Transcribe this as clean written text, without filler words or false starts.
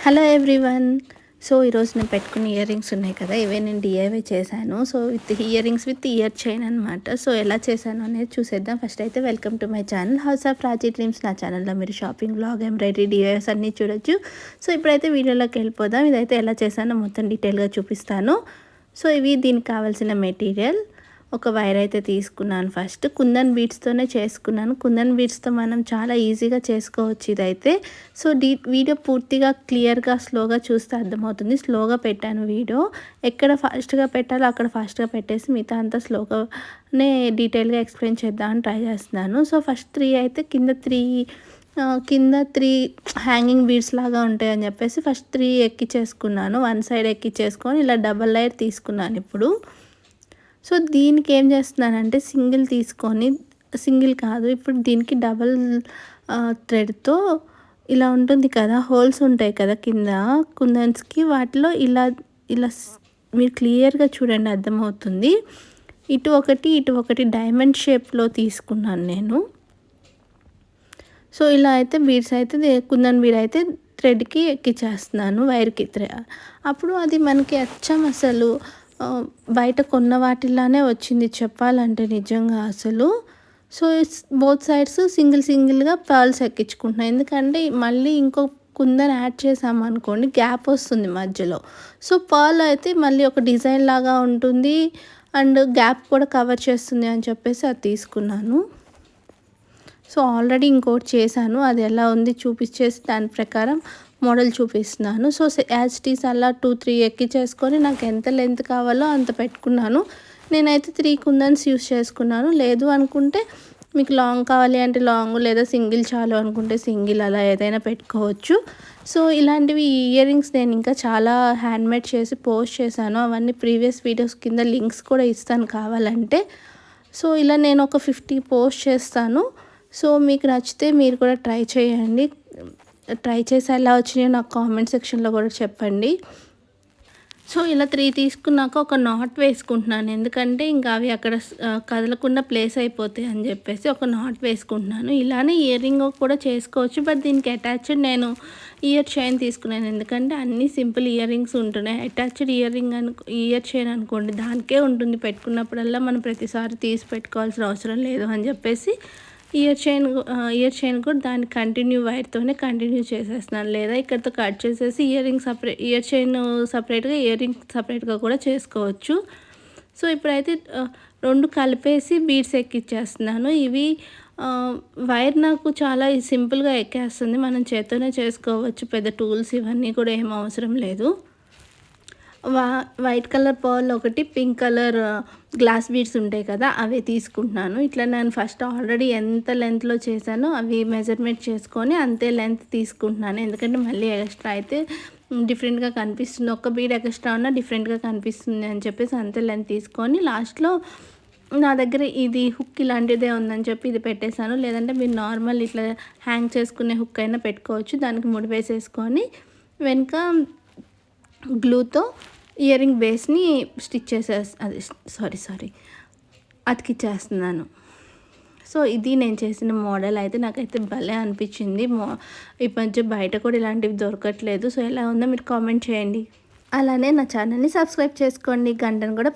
Hello everyone. So ఈరోజు నేను పెట్టుకున్న ఇయర్ రింగ్స్ ఉన్నాయి కదా, ఇవే నేను డిఐవై చేశాను. So with ear rings with ear chain అనమాట. సో ఎలా చేశాను అనేది చూసేద్దాం. ఫస్ట్ అయితే welcome to my channel house of Raji dreams. నా ఛానల్లో మీరు షాపింగ్, బ్లాగ్, ఎంబ్రాయిడరీ, డిఐవైస్ అన్నీ చూడొచ్చు. సో ఇప్పుడైతే వీడియోలోకి వెళ్ళిపోదాం. ఇదైతే ఎలా చేశానో మొత్తం డీటెయిల్గా చూపిస్తాను. సో ఇవి దీనికి కావాల్సిన మెటీరియల్. ఒక వైర్ అయితే తీసుకున్నాను. ఫస్ట్ కుందన్ బీడ్స్తోనే చేసుకున్నాను. కుందన్ బీడ్స్తో మనం చాలా ఈజీగా చేసుకోవచ్చు ఇదైతే. సో వీడియో పూర్తిగా క్లియర్గా స్లోగా చూస్తే అర్థమవుతుంది. స్లోగా పెట్టాను వీడియో. ఎక్కడ ఫాస్ట్గా పెట్టాలో అక్కడ ఫాస్ట్గా పెట్టేసి మిగతా అంతా స్లోగానే డీటెయిల్గా ఎక్స్ప్లెయిన్ చేద్దామని ట్రై చేస్తున్నాను. సో ఫస్ట్ 3 అయితే కింద త్రీ హ్యాంగింగ్ బీడ్స్ లాగా ఉంటాయని చెప్పేసి ఫస్ట్ 3 ఎక్కించేసుకున్నాను. వన్ సైడ్ ఎక్కించేసుకొని ఇలా డబల్ లేయర్ తీసుకున్నాను ఇప్పుడు. సో దీనికి ఏం చేస్తున్నానంటే సింగిల్ కాదు, ఇప్పుడు దీనికి డబల్ థ్రెడ్తో ఇలా ఉంటుంది కదా, హోల్స్ ఉంటాయి కదా కింద కుందన్స్కి, వాటిలో ఇలా ఇలా మీరు క్లియర్గా చూడండి, అర్థమవుతుంది. ఇటు ఒకటి డైమండ్ షేప్లో తీసుకున్నాను నేను. సో ఇలా అయితే బీడ్స్ అయితే కుందన్ బీడ్ అయితే థ్రెడ్కి ఎక్కించేస్తున్నాను, వైర్కి అప్పుడు అది మనకి అసలు బయట కొన్న వాటిలానే వచ్చింది చెప్పాలంటే నిజంగా అసలు. సో బోత్ సైడ్స్ సింగిల్గా పర్ల్స్ ఎక్కించుకుంటున్నాను, ఎందుకంటే మళ్ళీ ఇంకో కుందన్ యాడ్ చేసామనుకోండి గ్యాప్ వస్తుంది మధ్యలో. సో పర్ల్ అయితే మళ్ళీ ఒక డిజైన్ లాగా ఉంటుంది అండ్ గ్యాప్ కూడా కవర్ చేస్తుంది అని చెప్పేసి అది తీసుకున్నాను. సో ఆల్రెడీ ఇంకోటి చేశాను, అది ఎలా ఉంది చూపించేసి దాని ప్రకారం మోడల్ చూపిస్తున్నాను. సో యాజ్ ఇట్ ఈస్ అలా 2-3 ఎక్కించేసుకొని నాకు ఎంత లెంత్ కావాలో అంత పెట్టుకున్నాను. నేనైతే 3 కుందన్స్ యూస్ చేసుకున్నాను. లేదు అనుకుంటే మీకు లాంగ్ కావాలి అంటే లాంగ్, లేదా సింగిల్ చాలు అనుకుంటే సింగిల్, అలా ఏదైనా పెట్టుకోవచ్చు. సో ఇలాంటివి ఇయర్ రింగ్స్ నేను ఇంకా చాలా హ్యాండ్మేడ్ చేసి పోస్ట్ చేశాను. అవన్నీ ప్రీవియస్ వీడియోస్ కింద లింక్స్ కూడా ఇస్తాను కావాలంటే. సో ఇలా నేను ఒక 50 పోస్ట్ చేస్తాను. సో మీకు నచ్చితే మీరు కూడా ట్రై చేయండి. ట్రై చేసి ఎలా వచ్చినాయో నాకు కామెంట్ సెక్షన్లో కూడా చెప్పండి. సో ఇలా 3 తీసుకున్నాక ఒక నాట్ వేసుకుంటున్నాను, ఎందుకంటే ఇంకా అవి అక్కడ కదలకుండా ప్లేస్ అయిపోతాయి అని చెప్పేసి ఒక నాట్ వేసుకుంటున్నాను. ఇలానే ఇయర్ రింగ్ కూడా చేసుకోవచ్చు, బట్ దీనికి అటాచ్డ్ నేను ఇయర్ చైన్ తీసుకున్నాను, ఎందుకంటే అన్నీ సింపుల్ ఇయర్ రింగ్స్ ఉంటున్నాయి. అటాచ్డ్ ఇయర్ చైన్ అనుకోండి దానికే ఉంటుంది, పెట్టుకున్నప్పుడల్లా మనం ప్రతిసారి తీసి పెట్టుకోవాల్సిన అవసరం లేదు అని చెప్పేసి ఇయర్ చైన్ కూడా దాన్ని కంటిన్యూ వైర్తోనే కంటిన్యూ చేసేస్తున్నాను, లేదా ఇక్కడితో కట్ చేసేసి ఇయర్ చైన్ సపరేట్గా, ఇయర్ రింగ్ సపరేట్గా కూడా చేసుకోవచ్చు. సో ఇప్పుడైతే 2 కలిపేసి బీడ్స్ ఎక్కిచ్చేస్తున్నాను. ఇవి వైర్ నాకు చాలా సింపుల్గా ఎక్కేస్తుంది, మనం చేత్తోనే చేసుకోవచ్చు, పెద్ద టూల్స్ ఇవన్నీ కూడా ఏం అవసరం లేదు. వైట్ కలర్ పర్ల్ ఒకటి, పింక్ కలర్ గ్లాస్ బీడ్స్ ఉంటాయి కదా అవి తీసుకుంటున్నాను. ఇట్లా నేను ఫస్ట్ ఆల్రెడీ ఎంత లెంత్లో చేశానో అవి మెజర్మెంట్ చేసుకొని అంతే లెంత్ తీసుకుంటున్నాను, ఎందుకంటే మళ్ళీ ఎక్స్ట్రా అయితే డిఫరెంట్గా కనిపిస్తుంది, ఒక్క బీడ్ ఎక్స్ట్రా ఉన్నా డిఫరెంట్గా కనిపిస్తుంది అని చెప్పేసి అంతే లెంత్ తీసుకొని లాస్ట్లో నా దగ్గర ఇది హుక్ ఇలాంటిదే ఉందని చెప్పి ఇది పెట్టేశాను. లేదంటే మీరు నార్మల్ ఇట్లా హ్యాంగ్ చేసుకునే హుక్ అయినా పెట్టుకోవచ్చు. దానికి ముడి వేసేసుకొని వెనుక గ్లూతో ఇయర్ రింగ్ బేస్ని స్టిచ్ అతికిచ్చేస్తున్నాను. సో ఇది నేను చేసిన మోడల్ అయితే నాకైతే భలే అనిపించింది. ఈ మధ్య బయట కూడా ఇలాంటివి దొరకట్లేదు. సో ఎలా ఉందో మీరు కామెంట్ చేయండి. అలానే నా ఛానల్ని సబ్స్క్రైబ్ చేసుకోండి, గంటను కూడా